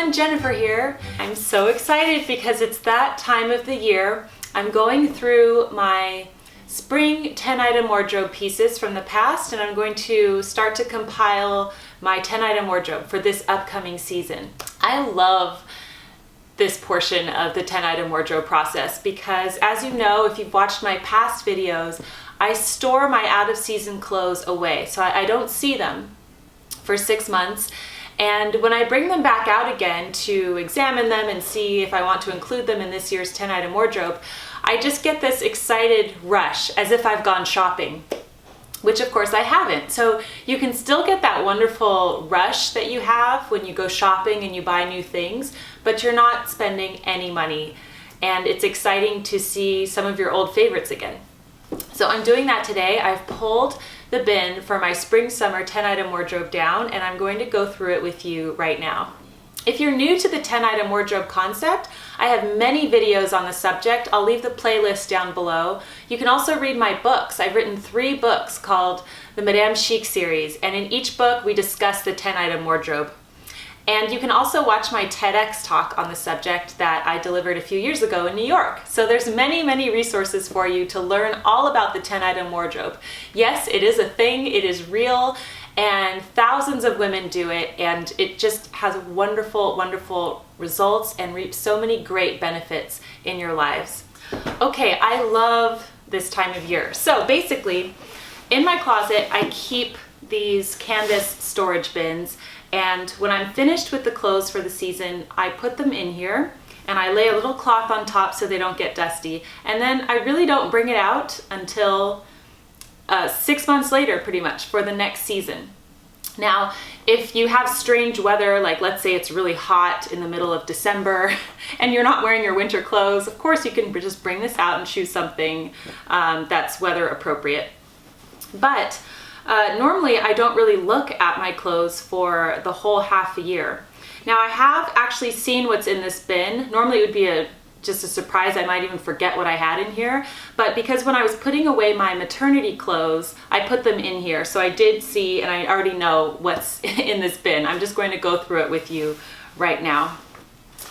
everyone, Jennifer here. I'm so excited because it's that time of the year. I'm going through my spring 10-item wardrobe pieces from the past, and I'm going to start to compile my 10-item wardrobe for this upcoming season. I love this portion of the 10-item wardrobe process because, as you know, if you've watched my past videos, I store my out-of-season clothes away, so I don't see them for 6 months. And when I bring them back out again to examine them and see if I want to include them in this year's 10-item wardrobe, I just get this excited rush as if I've gone shopping, which of course I haven't. So you can still get that wonderful rush that you have when you go shopping and you buy new things, but you're not spending any money. And it's exciting to see some of your old favorites again. So I'm doing that today. I've pulled the bin for my spring-summer 10-item wardrobe down, and I'm going to go through it with you right now. If you're new to the 10-item wardrobe concept, I have many videos on the subject. I'll leave the playlist down below. You can also read my books. I've written 3 books called the Madame Chic series, and in each book we discuss the 10-item wardrobe. And you can also watch my TEDx talk on the subject that I delivered a few years ago in New York. So there's many resources for you to learn all about the 10-item wardrobe. Yes, it is a thing, it is real, and thousands of women do it, and it just has wonderful results and reaps so many great benefits in your lives. Okay, I love this time of year. So basically, in my closet, I keep these canvas storage bins, and when I'm finished with the clothes for the season, I put them in here and I lay a little cloth on top so they don't get dusty. And then I really don't bring it out until 6 months later, pretty much, for the next season. Now, if you have strange weather, like let's say it's really hot in the middle of December and you're not wearing your winter clothes, of course you can just bring this out and choose something that's weather appropriate. But normally I don't really look at my clothes for the whole half a year. Now, I have actually seen what's in this bin. Normally it would be just a surprise. I might even forget what I had in here. But because when I was putting away my maternity clothes, I put them in here. So I did see, and I already know what's in this bin. I'm just going to go through it with you right now.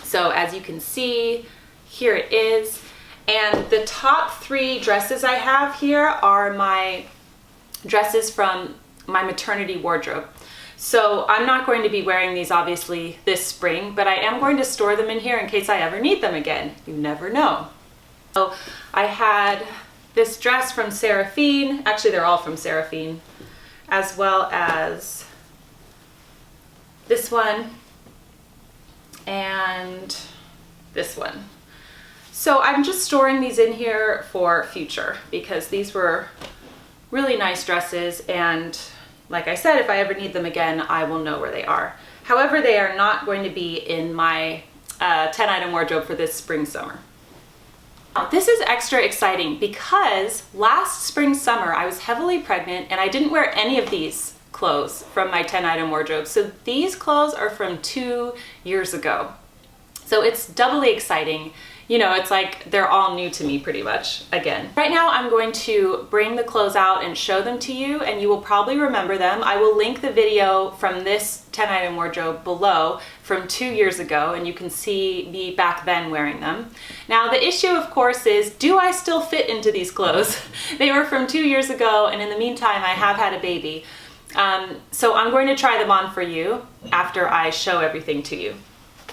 So as you can see, here it is. And the top 3 dresses I have here are my dresses from my maternity wardrobe. So I'm not going to be wearing these obviously this spring, but I am going to store them in here in case I ever need them again. You never know. So I had this dress from Seraphine, actually they're all from Seraphine, as well as this one and this one. So I'm just storing these in here for future because these were really nice dresses, and like I said, if I ever need them again, I will know where they are. However, they are not going to be in my 10-item wardrobe for this spring-summer. Now, this is extra exciting because last spring-summer I was heavily pregnant and I didn't wear any of these clothes from my 10-item wardrobe. So these clothes are from 2 years ago. So it's doubly exciting. You know, it's like they're all new to me pretty much again. Right now I'm going to bring the clothes out and show them to you, and you will probably remember them. I will link the video from this 10-item wardrobe below from 2 years ago, and you can see me back then wearing them. Now the issue of course is, do I still fit into these clothes? They were from 2 years ago, and in the meantime I have had a baby. So I'm going to try them on for you after I show everything to you.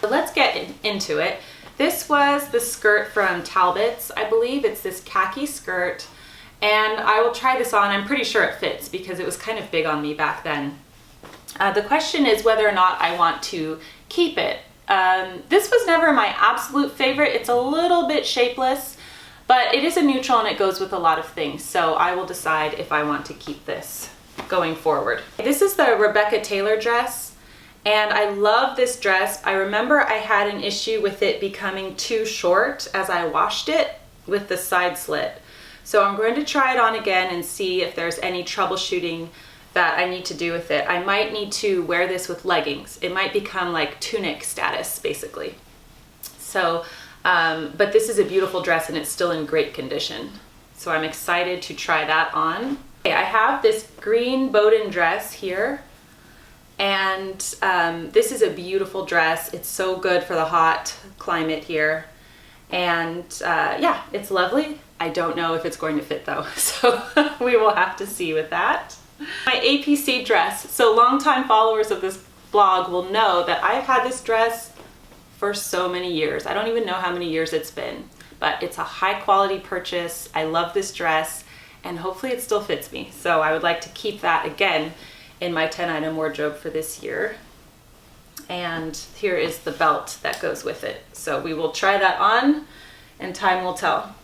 So let's get into it. This was the skirt from Talbot's, I believe. It's this khaki skirt, and I will try this on. I'm pretty sure it fits because it was kind of big on me back then. The question is whether or not I want to keep it. This was never my absolute favorite. It's a little bit shapeless, but it is a neutral and it goes with a lot of things. So I will decide if I want to keep this going forward. This is the Rebecca Taylor dress. And I love this dress. I remember I had an issue with it becoming too short as I washed it with the side slit. So I'm going to try it on again and see if there's any troubleshooting that I need to do with it. I might need to wear this with leggings. It might become like tunic status, basically. So, but this is a beautiful dress and it's still in great condition. So I'm excited to try that on. Okay, I have this green Bowden dress here. And this is a beautiful dress. It's so good for the hot climate here. And yeah, it's lovely. I don't know if it's going to fit though, so we will have to see with that. My A.P.C dress. So longtime followers of this blog will know that I've had this dress for so many years. I don't even know how many years it's been, but it's a high quality purchase. I love this dress and hopefully it still fits me. So I would like to keep that again in my 10-item wardrobe for this year. And here is the belt that goes with it. So we will try that on and time will tell.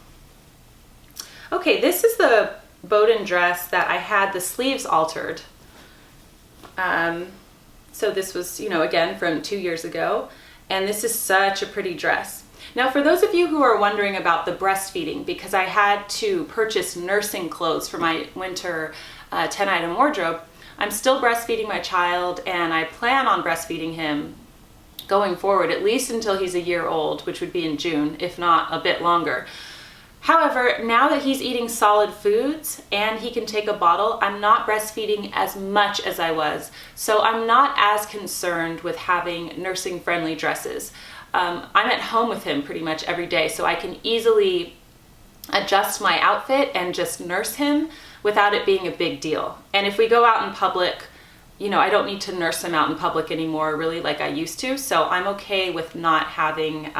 Okay, this is the Bowden dress that I had the sleeves altered. So this was, you know, again from 2 years ago, and this is such a pretty dress. Now for those of you who are wondering about the breastfeeding, because I had to purchase nursing clothes for my winter 10-item wardrobe, I'm still breastfeeding my child and I plan on breastfeeding him going forward, at least until he's a year old, which would be in June, if not a bit longer. However, now that he's eating solid foods and he can take a bottle, I'm not breastfeeding as much as I was. So I'm not as concerned with having nursing friendly dresses. I'm at home with him pretty much every day, so I can easily adjust my outfit and just nurse him without it being a big deal. And if we go out in public, you know, I don't need to nurse him out in public anymore really like I used to, so I'm okay with not having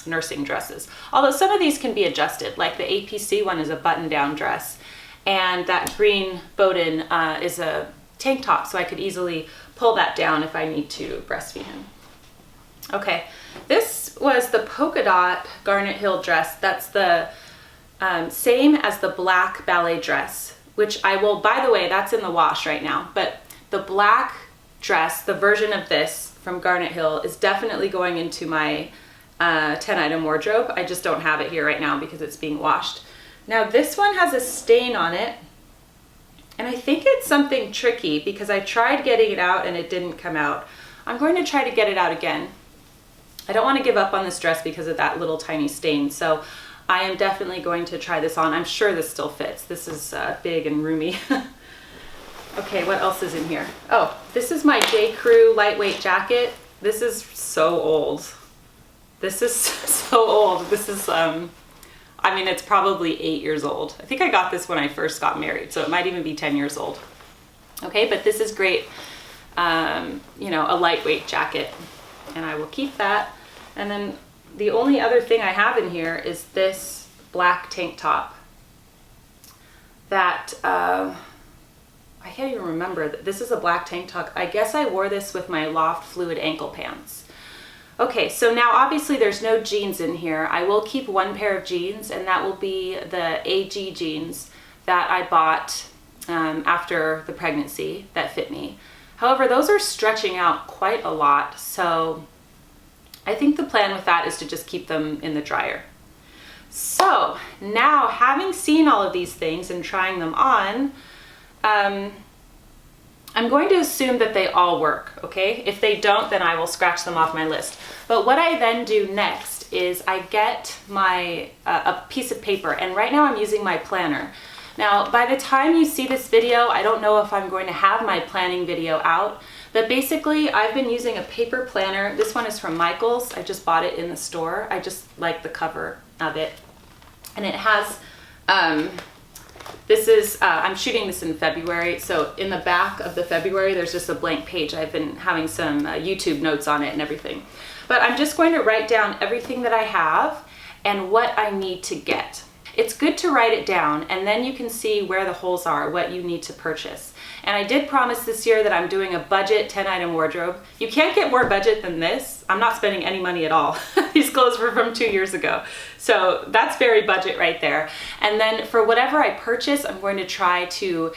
nursing dresses. Although some of these can be adjusted, like the A.P.C one is a button-down dress, and that green Bowden is a tank top, so I could easily pull that down if I need to breastfeed him. Okay, this was the polka dot Garnet Hill dress. That's the same as the black ballet dress, which I will, by the way, that's in the wash right now, but the black dress, the version of this from Garnet Hill, is definitely going into my 10-item wardrobe. I just don't have it here right now because it's being washed. Now this one has a stain on it, and I think it's something tricky because I tried getting it out and it didn't come out. I'm going to try to get it out again. I don't want to give up on this dress because of that little tiny stain, so I am definitely going to try this on. I'm sure this still fits. This is big and roomy. Okay, what else is in here? Oh, this is my J. Crew lightweight jacket. This is so old. This is so old. This is, I mean, it's probably 8 years old. I think I got this when I first got married, so it might even be 10 years old. Okay, but this is great, you know, a lightweight jacket, and I will keep that. And then the only other thing I have in here is this black tank top that, I can't even remember. This is a black tank top. I guess I wore this with my Loft Fluid ankle pants. Okay, so now obviously there's no jeans in here. I will keep one pair of jeans, and that will be the AG jeans that I bought after the pregnancy that fit me. However, those are stretching out quite a lot, so I think the plan with that is to just keep them in the dryer. So now, having seen all of these things and trying them on, I'm going to assume that they all work, okay? If they don't, then I will scratch them off my list. But what I then do next is I get my a piece of paper, and right now I'm using my planner. Now, by the time you see this video, I don't know if I'm going to have my planning video out, but basically I've been using a paper planner. This one is from Michael's. I just bought it in the store. I just like the cover of it. And it has, this is, I'm shooting this in February, so in the back of the February there's just a blank page. I've been having some YouTube notes on it and everything. But I'm just going to write down everything that I have and what I need to get. It's good to write it down, and then you can see where the holes are, what you need to purchase. And I did promise this year that I'm doing a budget 10-item wardrobe. You can't get more budget than this. I'm not spending any money at all. These clothes were from 2 years ago. So that's very budget right there. And then for whatever I purchase, I'm going to try to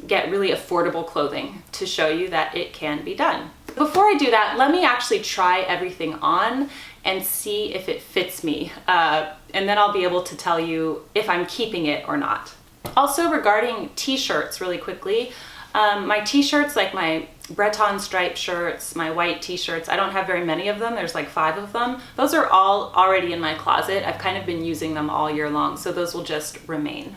get really affordable clothing to show you that it can be done. Before I do that, let me actually try everything on and see if it fits me. And then I'll be able to tell you if I'm keeping it or not. Also, regarding t-shirts really quickly, my t-shirts, like my Breton stripe shirts, my white t-shirts, I don't have very many of them. There's like 5 of them. Those are all already in my closet. I've kind of been using them all year long, so those will just remain.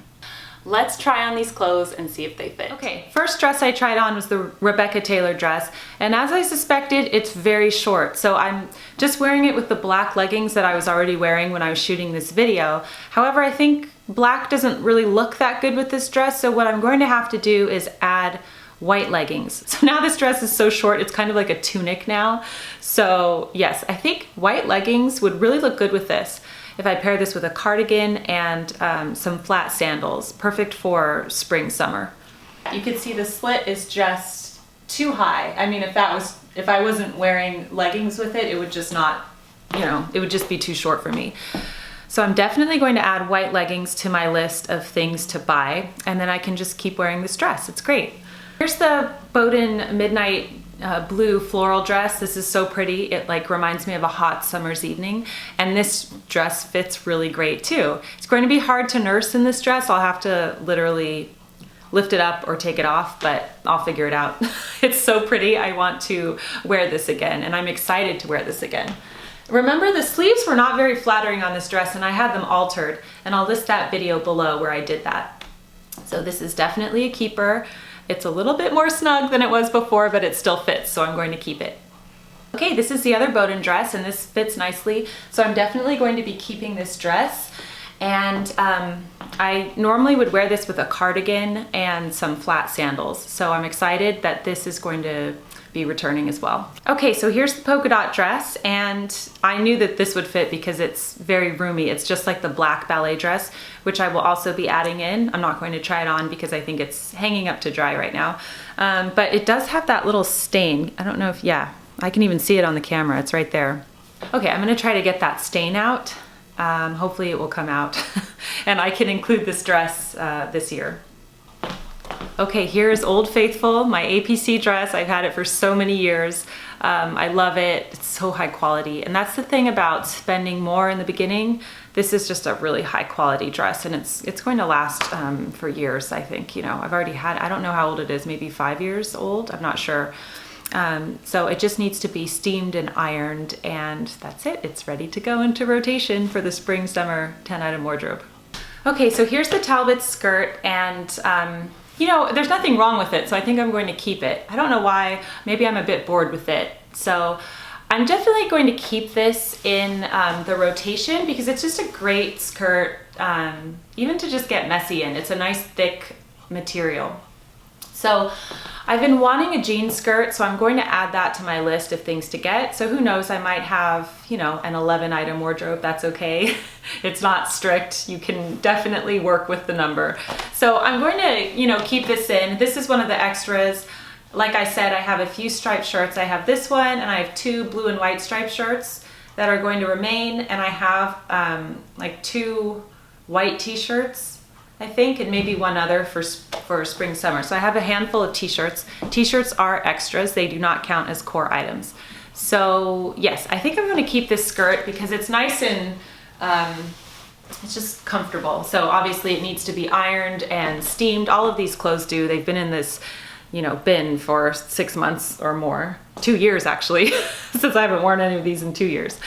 Let's try on these clothes and see if they fit. Okay, first dress I tried on was the Rebecca Taylor dress, and as I suspected, it's very short. So I'm just wearing it with the black leggings that I was already wearing when I was shooting this video. However, I think black doesn't really look that good with this dress, so what I'm going to have to do is add white leggings. So now this dress is so short, it's kind of like a tunic now. So yes, I think white leggings would really look good with this. If I pair this with a cardigan and some flat sandals, perfect for spring, summer. You can see the slit is just too high. I mean, if I wasn't wearing leggings with it, it would just not, it would just be too short for me. So I'm definitely going to add white leggings to my list of things to buy, and then I can just keep wearing this dress. It's great. Here's the Bowden Midnight blue floral dress. This is so pretty. It like reminds me of a hot summer's evening, and this dress fits really great too. It's going to be hard to nurse in this dress. I'll have to literally lift it up or take it off, but I'll figure it out. It's so pretty. I want to wear this again, and I'm excited to wear this again. Remember, the sleeves were not very flattering on this dress, and I had them altered, and I'll list that video below where I did that. So this is definitely a keeper. It's a little bit more snug than it was before, but it still fits, so I'm going to keep it. Okay, this is the other Bowden dress, and this fits nicely, so I'm definitely going to be keeping this dress. And I normally would wear this with a cardigan and some flat sandals, so I'm excited that this is going to be returning as well. Okay, so here's the polka dot dress, and I knew that this would fit because it's very roomy. It's just like the black ballet dress, which I will also be adding in. I'm not going to try it on because I think it's hanging up to dry right now. But it does have that little stain. I don't know if, yeah, I can even see it on the camera. It's right there. Okay, I'm gonna try to get that stain out. Hopefully it will come out and I can include this dress this year. Okay, here's Old Faithful, my A.P.C dress. I've had it for so many years. I love it. It's so high quality. And that's the thing about spending more in the beginning. This is just a really high quality dress, and it's going to last for years, I think. I've already had, I don't know how old it is, maybe 5 years old, I'm not sure. So it just needs to be steamed and ironed, and that's it. It's ready to go into rotation for the spring summer 10-item wardrobe. Okay, so here's the Talbot skirt, and there's nothing wrong with it, so I think I'm going to keep it. I don't know why, maybe I'm a bit bored with it. So I'm definitely going to keep this in the rotation because it's just a great skirt, even to just get messy in. It's a nice thick material. So I've been wanting a jean skirt, so I'm going to add that to my list of things to get. So who knows, I might have, an 11-item wardrobe. That's okay. It's not strict. You can definitely work with the number. So I'm going to, keep this in. This is one of the extras. Like I said, I have a few striped shirts. I have this one, and I have 2 blue and white striped shirts that are going to remain, and I have like 2 white t-shirts, I think, and maybe one other for spring, summer. So I have a handful of t-shirts. T-shirts are extras. They do not count as core items. So yes, I think I'm going to keep this skirt because it's nice and it's just comfortable. So obviously it needs to be ironed and steamed. All of these clothes do. They've been in this, bin for 6 months or more. 2 years actually, since I haven't worn any of these in 2 years.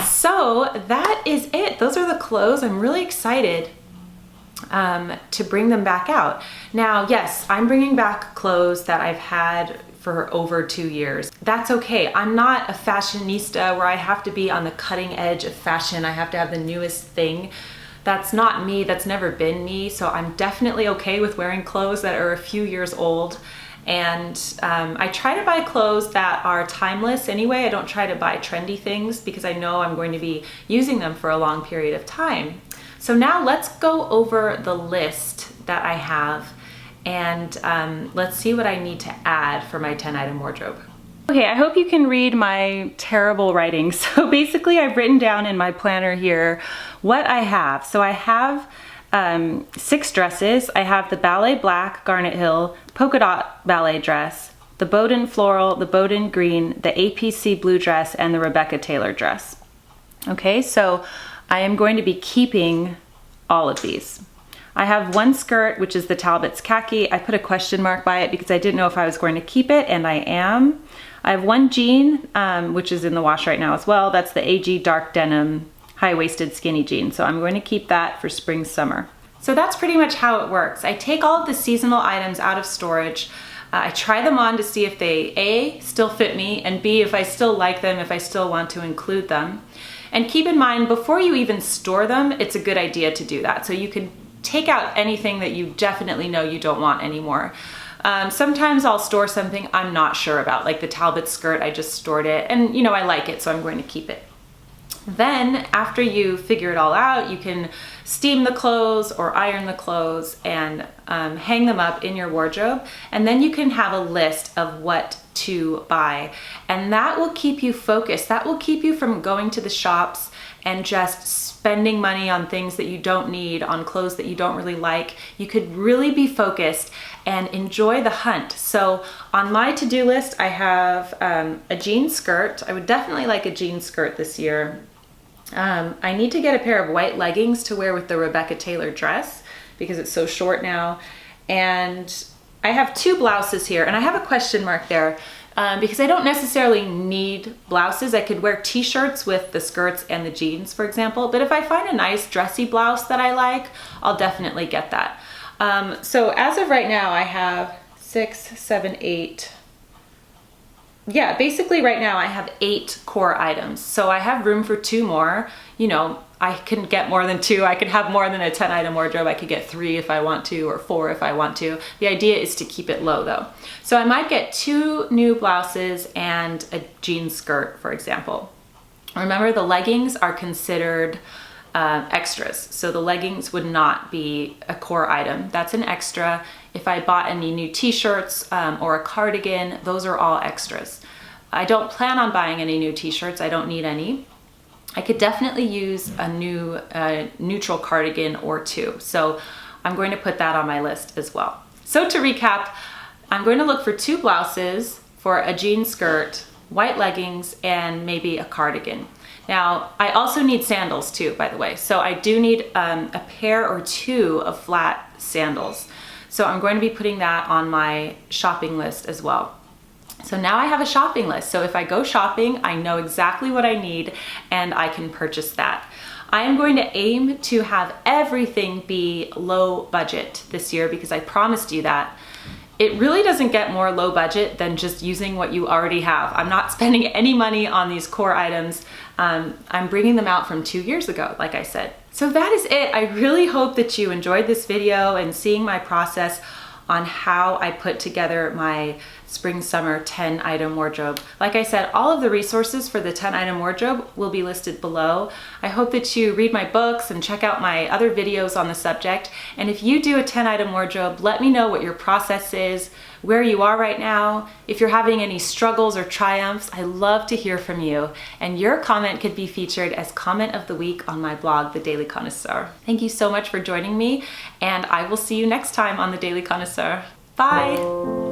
So that is it. Those are the clothes. I'm really excited to bring them back out. Now, yes, I'm bringing back clothes that I've had for over 2 years. That's okay. I'm not a fashionista where I have to be on the cutting edge of fashion. I have to have the newest thing. That's not me. That's never been me. So I'm definitely okay with wearing clothes that are a few years old. And I try to buy clothes that are timeless anyway. I don't try to buy trendy things because I know I'm going to be using them for a long period of time. So now let's go over the list that I have, and let's see what I need to add for my 10-item wardrobe. Okay, I hope you can read my terrible writing. So basically I've written down in my planner here what I have. So I have 6 dresses. I have the ballet black Garnet Hill polka dot ballet dress, the Bowden floral, the Bowden green, the A.P.C blue dress, and the Rebecca Taylor dress. Okay, so I am going to be keeping all of these. I have 1 skirt, which is the Talbot's khaki. I put a question mark by it because I didn't know if I was going to keep it, and I am. I have 1 jean, which is in the wash right now as well. That's the AG dark denim high-waisted skinny jean. So I'm going to keep that for spring, summer. So that's pretty much how it works. I take all of the seasonal items out of storage. I try them on to see if they A, still fit me, and B, if I still like them, if I still want to include them. And keep in mind, before you even store them, it's a good idea to do that. So you can take out anything that you definitely know you don't want anymore. Sometimes I'll store something I'm not sure about, like the Talbot skirt, I just stored it, and you know, I like it, so I'm going to keep it. Then after you figure it all out, you can steam the clothes or iron the clothes and hang them up in your wardrobe. And then you can have a list of what to buy. And that will keep you focused. That will keep you from going to the shops and just spending money on things that you don't need, on clothes that you don't really like. You could really be focused and enjoy the hunt. So on my to-do list, I have a jean skirt. I would definitely like a jean skirt this year. I need to get a pair of white leggings to wear with the Rebecca Taylor dress because it's so short now. And I have 2 blouses here, and I have a question mark there because I don't necessarily need blouses. I could wear t-shirts with the skirts and the jeans, for example. But if I find a nice dressy blouse that I like, I'll definitely get that. So as of right now, I have 6, 7, 8. Yeah, basically right now I have 8 core items. So I have room for 2 more. You know, I can get more than 2. I could have more than a 10 item wardrobe. I could get 3 if I want to, or 4 if I want to. The idea is to keep it low though. So I might get 2 new blouses and a jean skirt, for example. Remember, the leggings are considered extras. So the leggings would not be a core item. That's an extra. If I bought any new t-shirts or a cardigan, those are all extras. I don't plan on buying any new t-shirts. I don't need any. I could definitely use a new neutral cardigan or 2. So I'm going to put that on my list as well. So to recap, I'm going to look for 2 blouses, for a jean skirt, white leggings, and maybe a cardigan. Now, I also need sandals too, by the way. So I do need a pair or 2 of flat sandals. So I'm going to be putting that on my shopping list as well. So now I have a shopping list. So if I go shopping, I know exactly what I need and I can purchase that. I am going to aim to have everything be low budget this year because I promised you that. It really doesn't get more low budget than just using what you already have. I'm not spending any money on these core items. I'm bringing them out from 2 years ago, like I said. So that is it. I really hope that you enjoyed this video and seeing my process on how I put together my spring summer 10 item wardrobe. Like I said, all of the resources for the 10 item wardrobe will be listed below. I hope that you read my books and check out my other videos on the subject. And if you do a 10 item wardrobe, let me know what your process is, where you are right now, if you're having any struggles or triumphs. I love to hear from you. And your comment could be featured as comment of the week on my blog, The Daily Connoisseur. Thank you so much for joining me, and I will see you next time on The Daily Connoisseur. Bye.